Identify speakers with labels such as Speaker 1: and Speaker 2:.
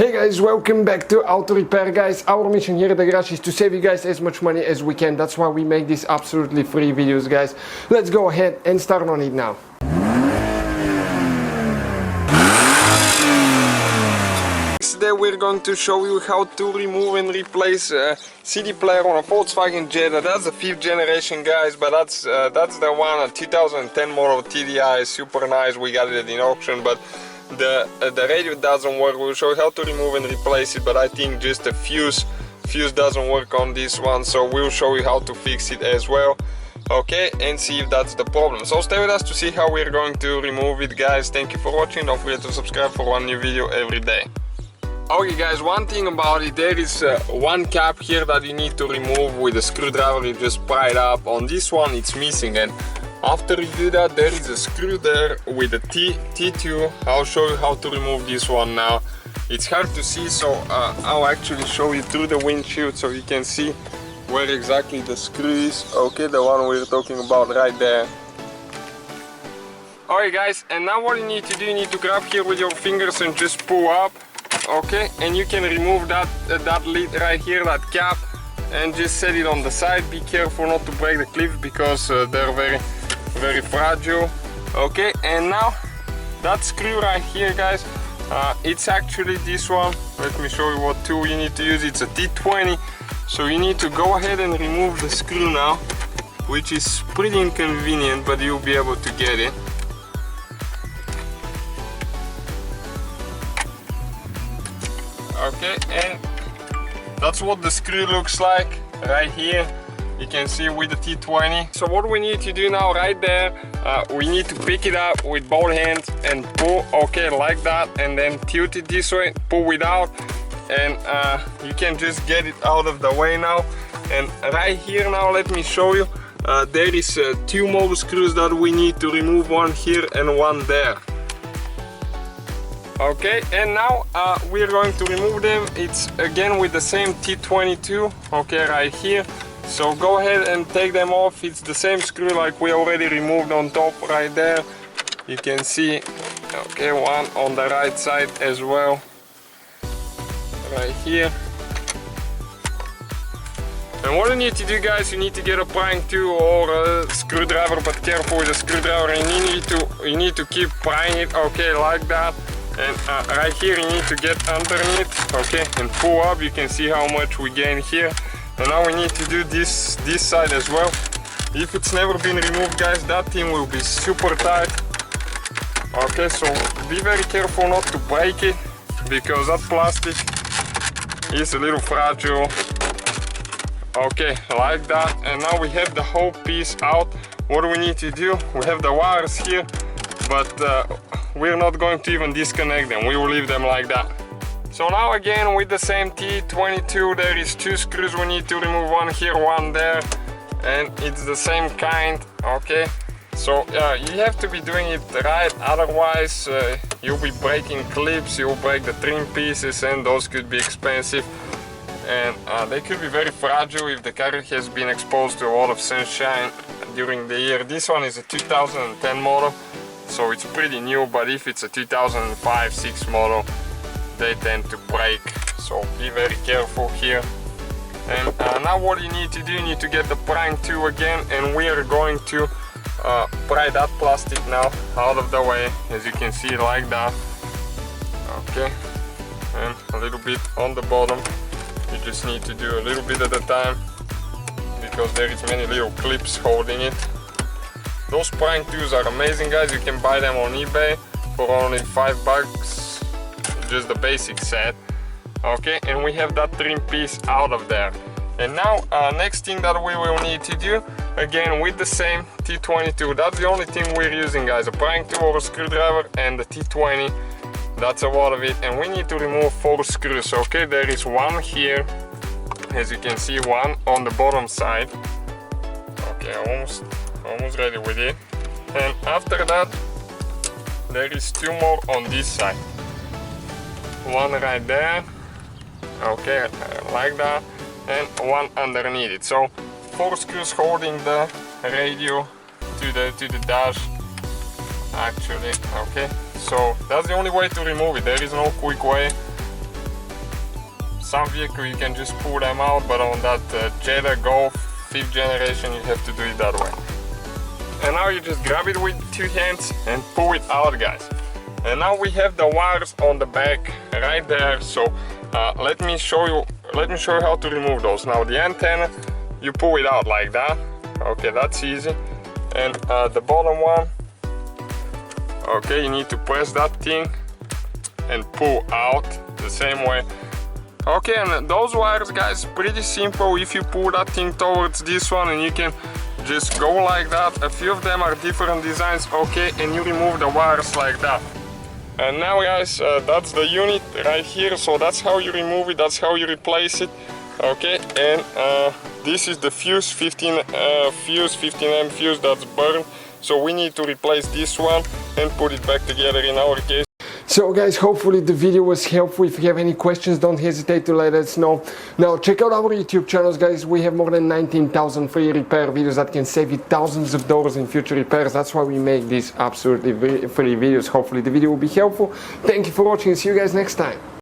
Speaker 1: Hey guys, welcome back to Auto Repair. Guys, our mission here at the garage is to save you guys as much money as we can. That's why we make these absolutely free videos, guys. Let's go ahead and start on it now. Today we're going to show you how to remove and replace a CD player on a Volkswagen Jetta. That's the 5th generation, guys, but that's the one, a 2010 model TDI, super nice. We got it in auction, but the radio doesn't work. We'll show you how to remove and replace it, but I think just a fuse doesn't work on this one, so we'll show you how to fix it as well, okay, and see if that's the problem. So stay with us to see how we're going to remove it, guys. Thank you for watching. Don't forget to subscribe for one new video every day. Okay guys, one thing about it, there is one cap here that you need to remove with a screwdriver. You just pry it up. On this one it's missing, and after you do that, there is a screw there with a T2. I'll show you how to remove this one now. It's hard to see, so I'll actually show you through the windshield so you can see where exactly the screw is. Okay, the one we're talking about right there. Alright guys, and now what you need to do, you need to grab here with your fingers and just pull up. Okay, and you can remove that lid right here, that cap, and just set it on the side. Be careful not to break the clips because they're very fragile. Okay, and now that screw right here, guys, it's actually this one. Let me show you what tool you need to use. It's a T20, so you need to go ahead and remove the screw now, which is pretty inconvenient, but you'll be able to get it. Okay, and that's what the screw looks like right here. You can see with the T20. So what we need to do now right there, we need to pick it up with both hands and pull, okay, like that, and then tilt it this way, pull it out, and you can just get it out of the way now. And right here now, let me show you, there is 2 more screws that we need to remove, one here and one there. Okay, and now we're going to remove them. It's again with the same T22, okay, right here. So go ahead and take them off. It's the same screw like we already removed on top right there. You can see, okay, one on the right side as well, right here. And what you need to do, guys, you need to get a prying tool or a screwdriver, but careful with the screwdriver, and you need to keep prying it, okay, like that. And right here you need to get underneath, okay, and pull up. You can see how much we gain here. And now we need to do this side as well. If it's never been removed, guys, that thing will be super tight. Okay, so be very careful not to break it, because that plastic is a little fragile. Okay, like that. And now we have the whole piece out. What do we need to do? We have the wires here, but we're not going to even disconnect them. We will leave them like that. So now again with the same T22, there is 2 screws we need to remove, one here, one there, and it's the same kind, okay? So you have to be doing it right, otherwise you'll be breaking clips, you'll break the trim pieces, and those could be expensive. And they could be very fragile if the car has been exposed to a lot of sunshine during the year. This one is a 2010 model, so it's pretty new, but if it's a 2005-6 model, they tend to break, so be very careful here. And now what you need to do, you need to get the prying tool again, and we are going to pry that plastic now out of the way, as you can see, like that. Okay, and a little bit on the bottom. You just need to do a little bit at a time, because there is many little clips holding it. Those prying tools are amazing, guys. You can buy them on eBay for only $5, just the basic set. Okay, and we have that trim piece out of there. And now next thing that we will need to do, again with the same T22, that's the only thing we're using, guys, a prying tool or a screwdriver and the T20. That's a lot of it, and we need to remove 4 screws. Okay, there is one here, as you can see, one on the bottom side. Okay, almost ready with it. And after that, there is 2 more on this side. One right there, okay, like that, and one underneath it. So 4 screws holding the radio to the dash, actually. Okay, so that's the only way to remove it. There is no quick way. some vehicle you can just pull them out, but on that Jetta Golf 5th generation you have to do it that way. And now you just grab it with 2 hands and pull it out, guys. And now we have the wires on the back right there, so let me show you how to remove those. Now the antenna, you pull it out like that. Okay, that's easy. And the bottom one, okay, you need to press that thing and pull out the same way. Okay, and those wires, guys, pretty simple. If you pull that thing towards this one, and you can just go like that. A few of them are different designs, okay, and you remove the wires like that. And now, guys, that's the unit right here, so that's how you remove it, that's how you replace it. Okay, and this is the fuse, 15M fuse that's burned, so we need to replace this one and put it back together in our case. So guys, hopefully the video was helpful. If you have any questions, don't hesitate to let us know. Now check out our YouTube channels, guys. We have more than 19,000 free repair videos that can save you thousands of dollars in future repairs. That's why we make these absolutely free videos. Hopefully the video will be helpful. Thank you for watching. See you guys next time.